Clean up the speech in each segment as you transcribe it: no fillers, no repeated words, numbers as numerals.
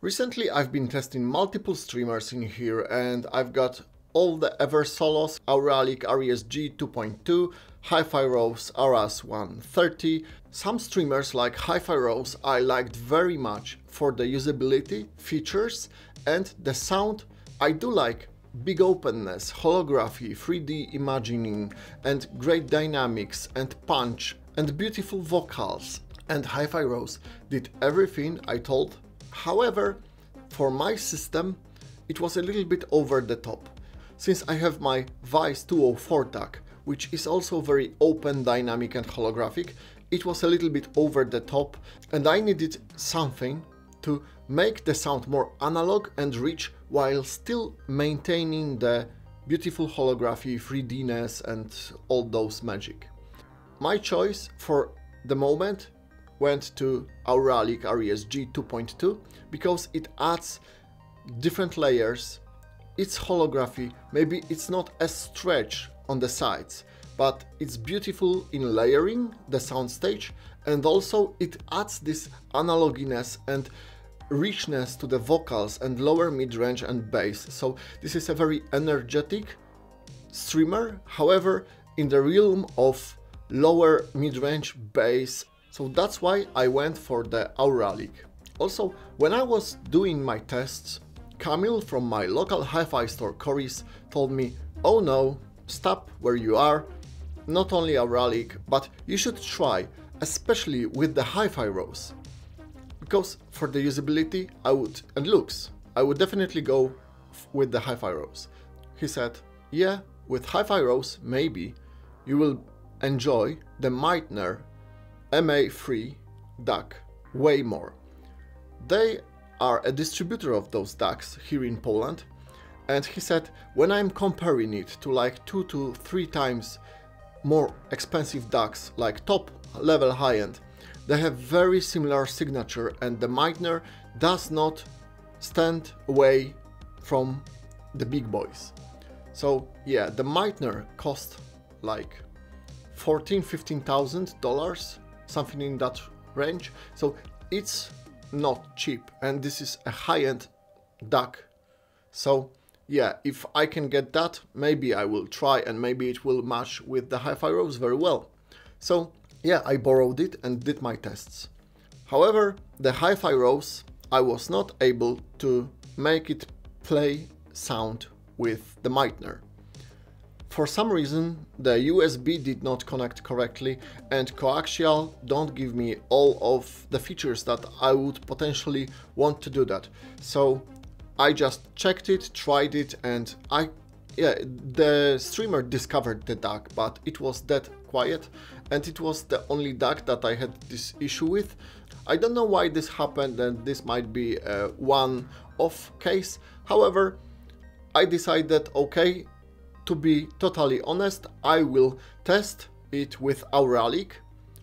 Recently I've been testing multiple streamers in here and I've got all the Ever Solos, Aurealic RESG 2.2, Hi-Fi Rose RS 130. Some streamers like Hi-Fi Rose I liked very much for the usability, features and the sound. I do like big openness, holography, 3D imagining and great dynamics and punch and beautiful vocals. And Hi-Fi Rose did everything I told. However, for my system, it was a little bit over the top. Since I have my Weiss 204 DAC, which is also very open, dynamic and holographic, it was a little bit over the top and I needed something to make the sound more analog and rich while still maintaining the beautiful holography, 3D-ness and all those magic. My choice for the moment went to Aurealic RESG 2.2 because it adds different layers. Its holography, maybe it's not as stretch on the sides, but it's beautiful in layering the soundstage, and also it adds this analoginess and richness to the vocals and lower mid-range and bass. So this is a very energetic streamer, however in the realm of lower mid-range bass. So that's why I went for the Aurealic. Also, when I was doing my tests, Camille from my local hi-fi store Coris told me, oh no, stop where you are, not only Aurealic, but you should try, especially with the Hi-Fi Rose. Because for the usability and looks, I would definitely go with the Hi-Fi Rose. He said, yeah, with Hi-Fi Rose maybe you will enjoy the Meitner MA3 DAC way more. They are a distributor of those DACs here in Poland, and he said when I'm comparing it to like 2 to 3 times more expensive DACs like top level high-end, they have very similar signature and the Meitner does not stand away from the big boys. So yeah, the Meitner cost like $14,000-15,000, something in that range, so it's not cheap and this is a high-end DAC. So yeah, if I can get that, maybe I will try and maybe it will match with the Hi-Fi Rose very well. So yeah, I borrowed it and did my tests. However, the Hi-Fi Rose, I was not able to make it play sound with the Meitner. For some reason, the USB did not connect correctly and coaxial don't give me all of the features that I would potentially want to do that. So I just checked it, tried it, and the streamer discovered the DAC, but it was that quiet and it was the only DAC that I had this issue with. I don't know why this happened and this might be a one-off case. However, I decided, okay, to be totally honest, I will test it with Aurealic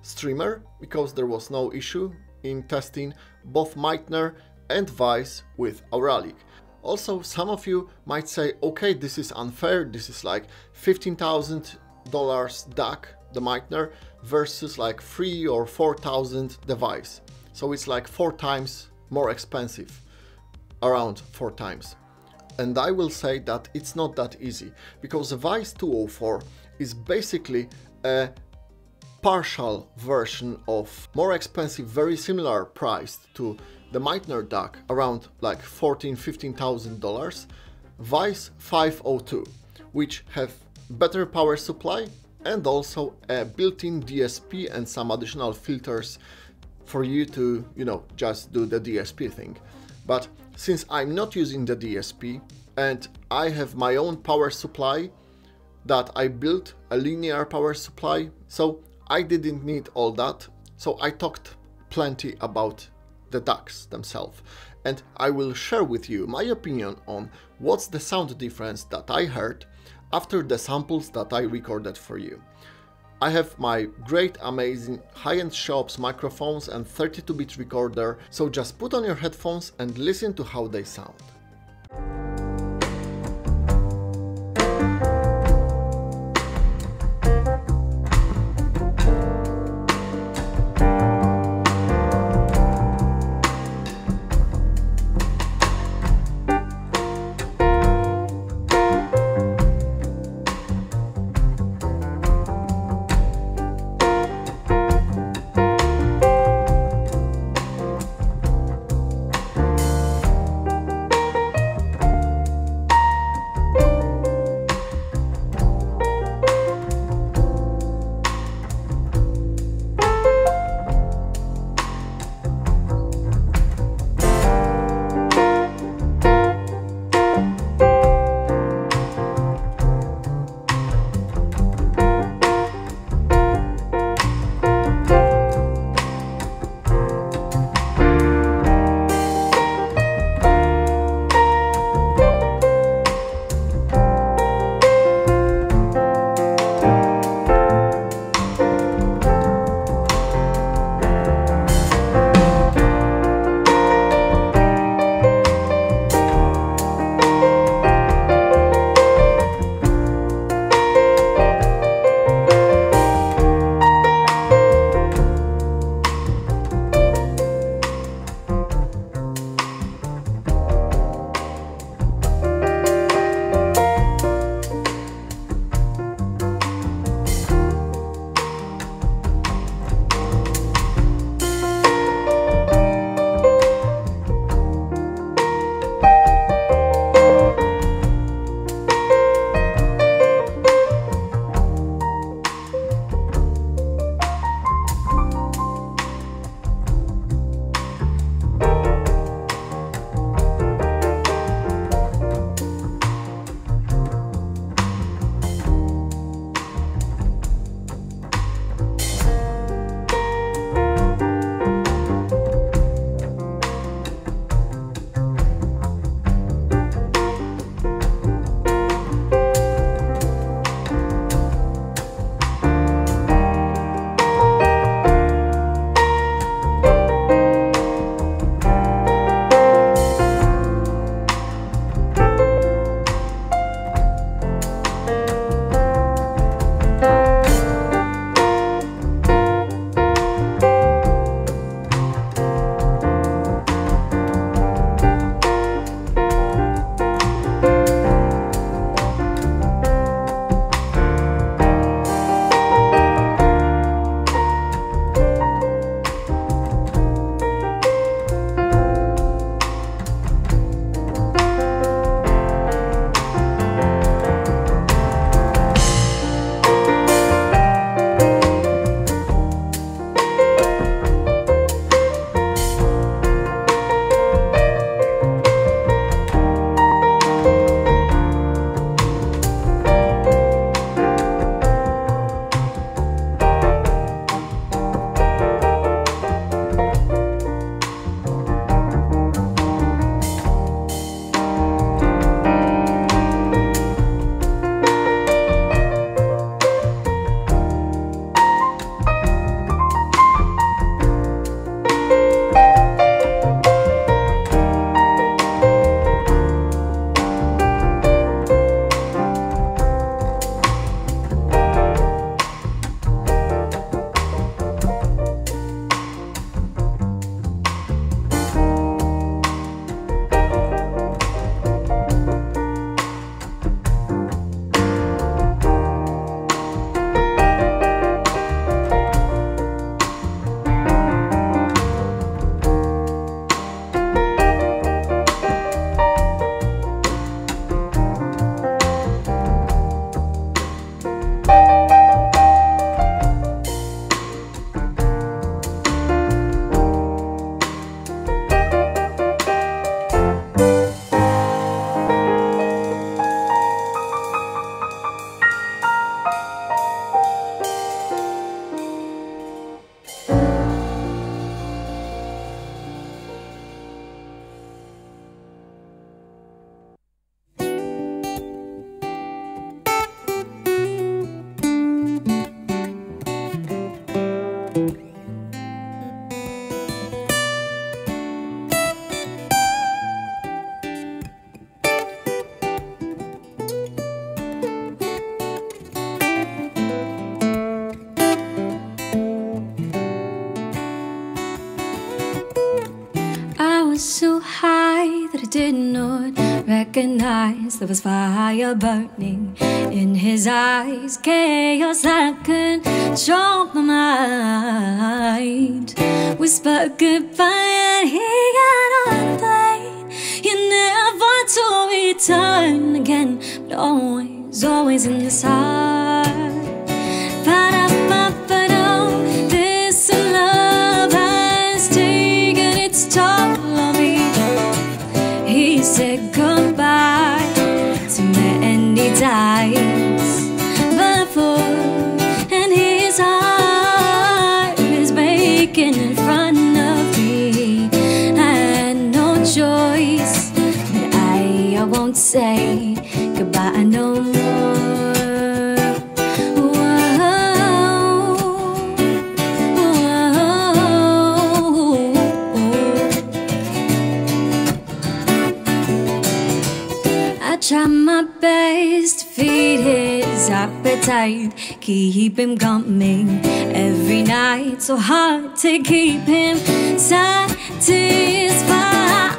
streamer because there was no issue in testing both Meitner and Weiss with Aurealic. Also, some of you might say, okay, this is unfair, this is like $15,000 DAC, the Meitner, versus like 3,000 or 4,000 the Weiss. So it's like 4 times more expensive, around 4 times. And I will say that it's not that easy, because the Weiss 204 is basically a partial version of more expensive, very similar priced to the Meitner DAC, around like $14,000-15,000, Weiss 502, which have better power supply and also a built-in DSP and some additional filters for you to, just do the DSP thing. But since I'm not using the DSP and I have my own power supply that I built, a linear power supply, so I didn't need all that. So I talked plenty about the DACs themselves, and I will share with you my opinion on what's the sound difference that I heard after the samples that I recorded for you. I have my great, amazing high-end Shops microphones and 32-bit recorder, so just put on your headphones and listen to how they sound. but I did not recognize there was fire burning in his eyes. Chaos that control my mind. Whispered goodbye and he got on a plane. You never to return again, but always in the side. This love has taken its toll on me. He said goodbye to many times before, and his heart is breaking in front of me. I had no choice, but I won't say goodbye no more. Try my best to feed his appetite, keep him coming every night. So hard to keep him satisfied.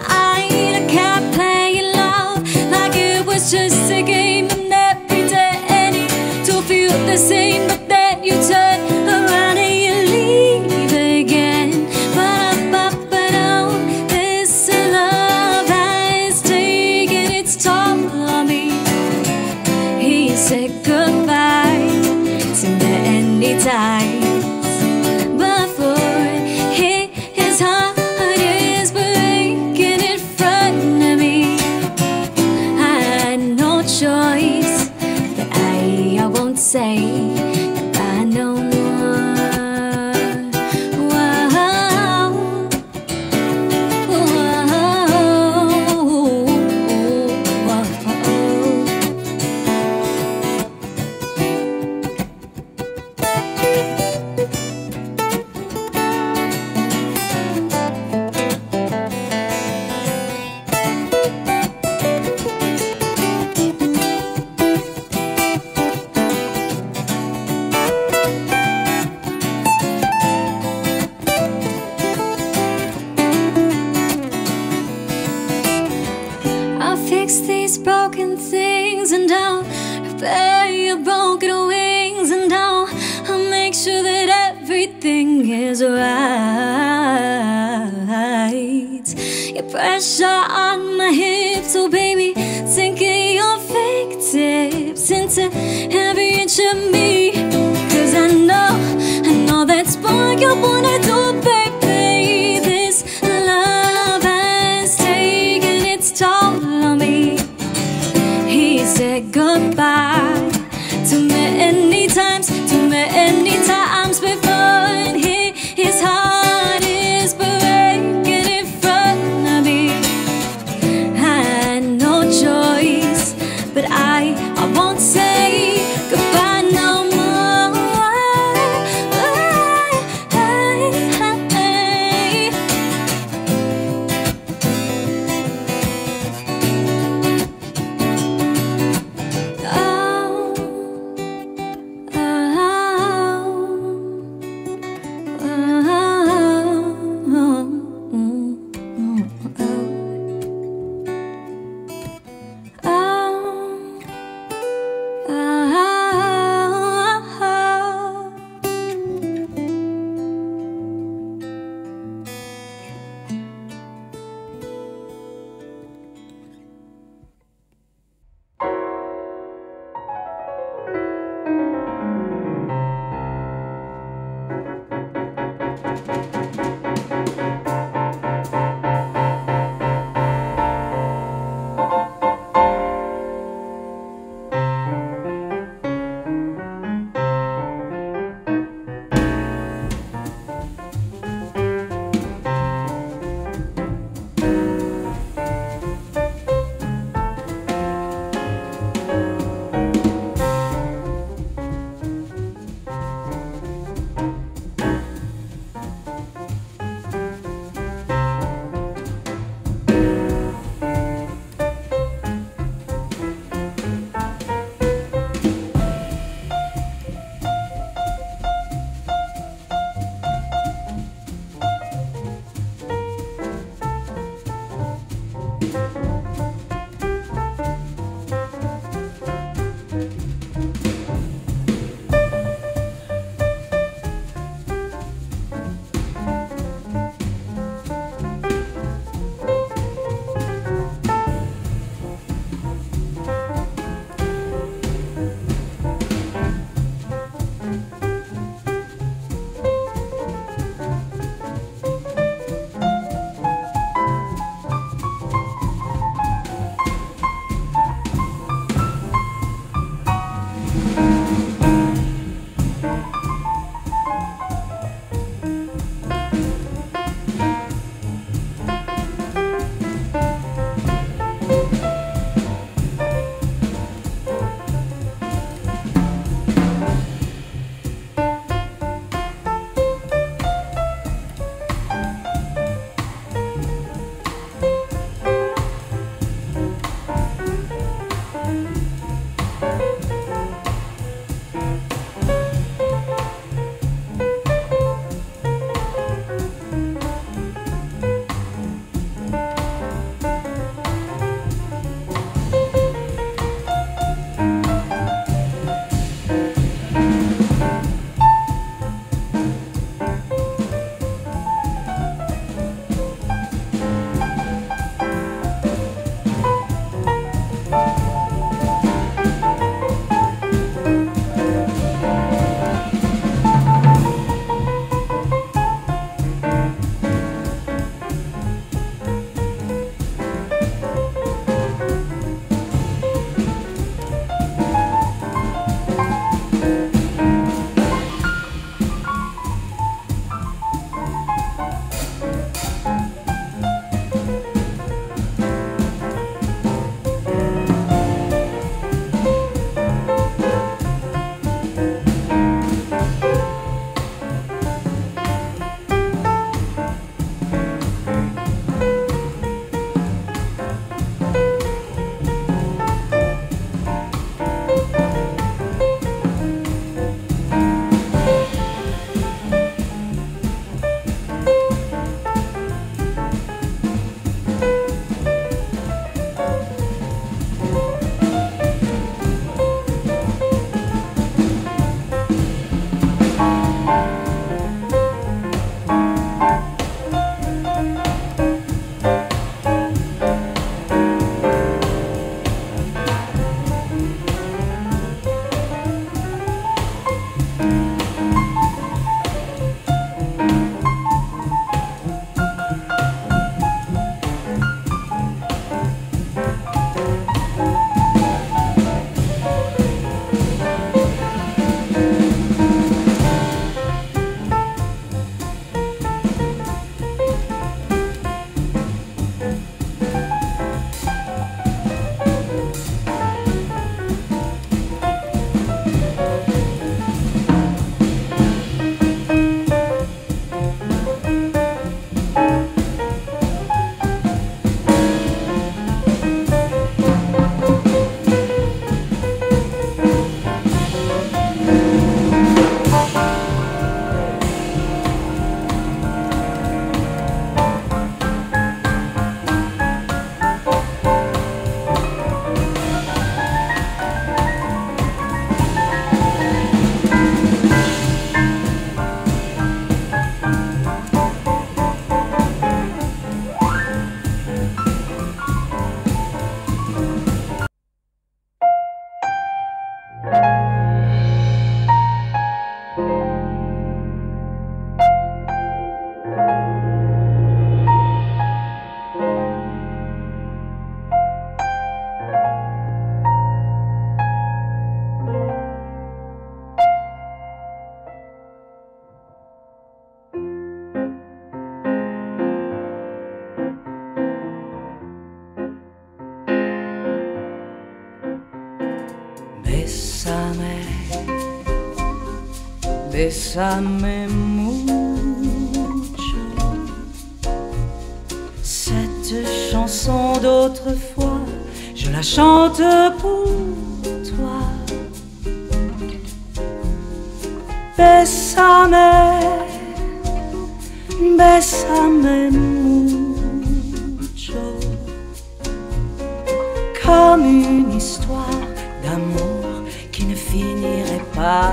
I kept playing love like it was just a game, and then pretending to feel the same. But then you turn around and you leave again. But oh, this love has taken its toll. He said goodbye to many times before. His heart is breaking in front of me. I had no choice, but I won't say goodbye no more. These broken things, and I'll repair your broken wings, and I'll make sure that everything is right. Your pressure on my hips, oh baby, sinking your fingertips into every inch of me. 'Cause I know that's what you wanna do, baby. This love has taken its toll on me. He said goodbye too many times before, and his heart is breaking in front of me. I had no choice, but I won't say goodbye no more. Oh. Besame, besame mucho. Cette chanson d'autrefois, je la chante pour toi. Besame, besame mucho. Comme une histoire d'amour qui ne finirait pas.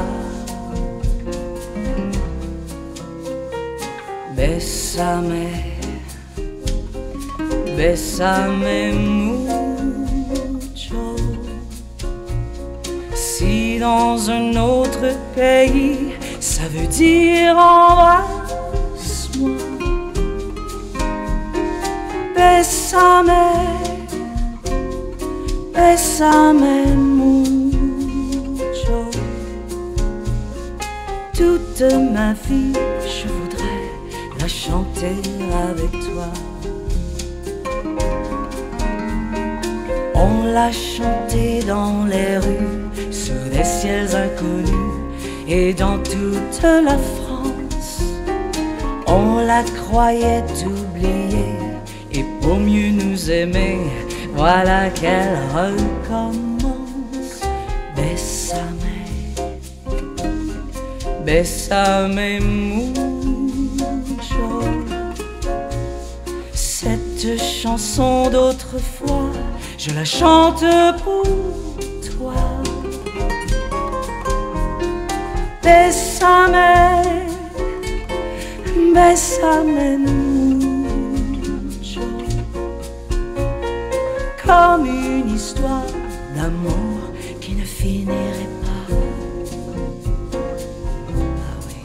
Besame, besame mucho. Si dans un autre pays, ça veut dire embrasse-moi. Besame, besame mucho. Toute ma vie, je voudrais la chanter avec toi. On l'a chantée dans les rues, sous des ciels inconnus, et dans toute la France. On la croyait oubliée, et pour mieux nous aimer, voilà qu'elle recommence. Besame, besame mucho. Cette chanson d'autrefois, je la chante pour toi. Besame, besame mucho. Comme une histoire d'amour qui ne finirait pas. Ah oui.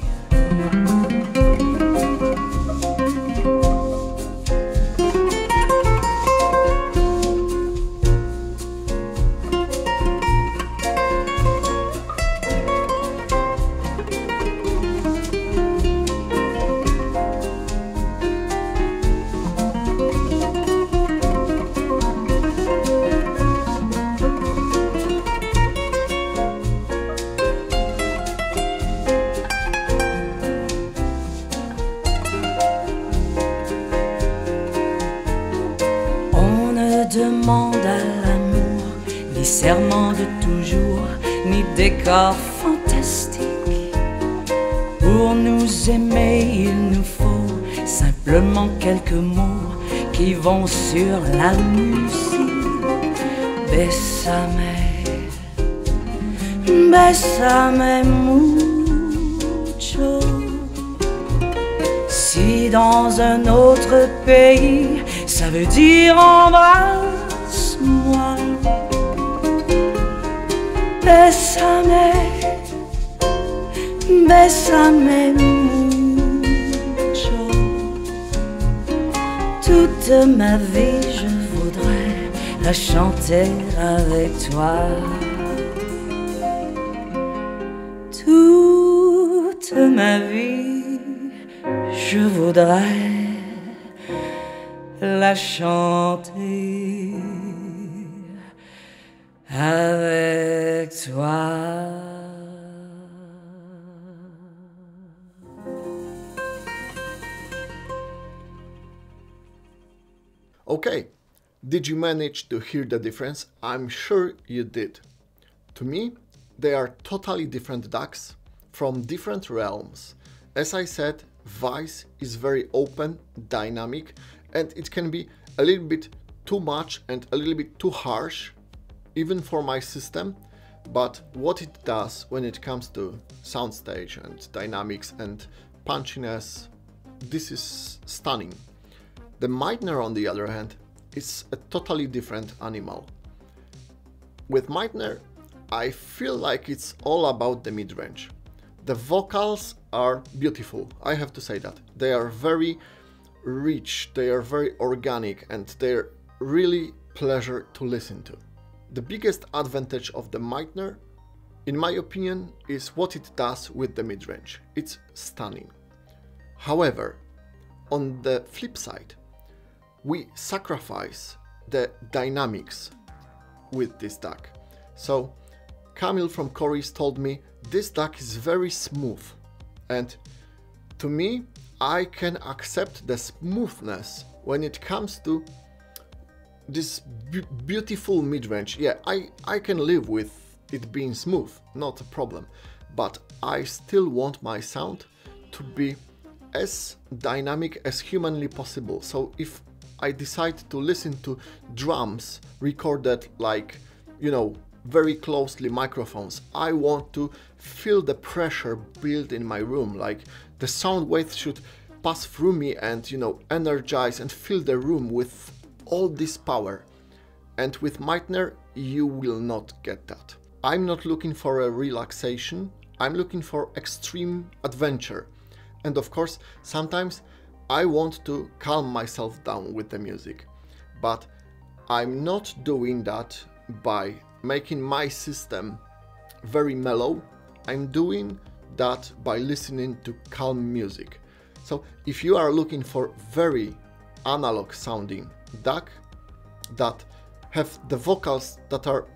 Demande à l'amour, ni serment de toujours, ni décor fantastique. Pour nous aimer, il nous faut simplement quelques mots qui vont sur la musique. Besame, besame mucho. Si dans un autre pays, ça veut dire embrasse-moi. Besame, besame mucho. Toute ma vie, je voudrais la chanter avec toi. Toute ma vie, je voudrais la chanter avec toi. Okay, did you manage to hear the difference? I'm sure you did. To me, they are totally different DACs from different realms. As I said, Weiss is very open, dynamic, and it can be a little bit too much and a little bit too harsh, even for my system, but what it does when it comes to soundstage and dynamics and punchiness, this is stunning. The Meitner, on the other hand, is a totally different animal. With Meitner, I feel like it's all about the mid-range. The vocals are beautiful, I have to say that. They are very rich, they are very organic, and they're really pleasure to listen to. The biggest advantage of the Meitner, in my opinion, is what it does with the mid-range. It's stunning. However, on the flip side, we sacrifice the dynamics with this DAC. So Kamil from Corey's told me this DAC is very smooth, and to me, I can accept the smoothness when it comes to this beautiful mid-range. Yeah, I can live with it being smooth, not a problem, but I still want my sound to be as dynamic as humanly possible. So if I decide to listen to drums recorded like, you know, very closely microphones, I want to feel the pressure built in my room, like the sound waves should pass through me and, you know, energize and fill the room with all this power. And with Meitner, you will not get that. I'm not looking for a relaxation, I'm looking for extreme adventure. And of course, sometimes I want to calm myself down with the music, but I'm not doing that by making my system very mellow. I'm doing that by listening to calm music. So if you are looking for very analog sounding DAC that have the vocals that are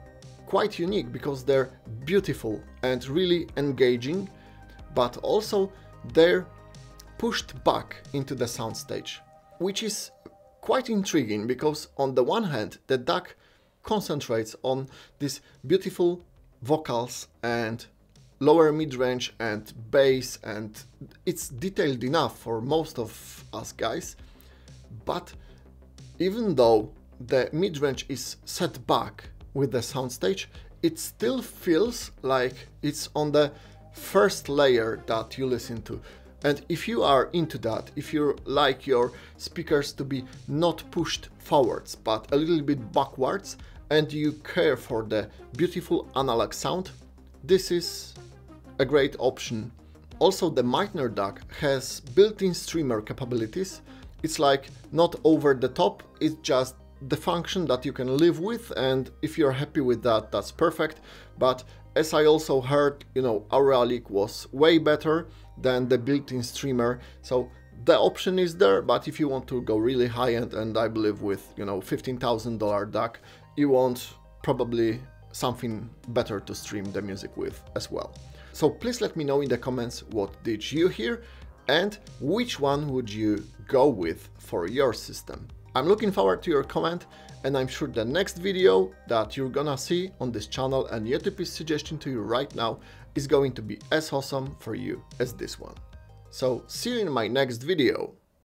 quite unique because they're beautiful and really engaging, but also they're pushed back into the soundstage, which is quite intriguing because on the one hand the DAC concentrates on these beautiful vocals and lower mid-range and bass, and it's detailed enough for most of us guys, but even though the mid-range is set back with the soundstage, it still feels like it's on the first layer that you listen to. And if you are into that, if you like your speakers to be not pushed forwards but a little bit backwards, and you care for the beautiful analog sound, this is a great option. Also, the Meitner DAC has built-in streamer capabilities. It's like not over the top, it's just the function that you can live with, and if you're happy with that, that's perfect. But as I also heard, you know, Audiophiles was way better than the built-in streamer, so the option is there. But if you want to go really high-end, and I believe with, you know, $15,000 DAC, you want probably something better to stream the music with as well. So please let me know in the comments what did you hear and which one would you go with for your system. I'm looking forward to your comment, and I'm sure the next video that you're gonna see on this channel and YouTube's suggestion to you right now is going to be as awesome for you as this one. So see you in my next video.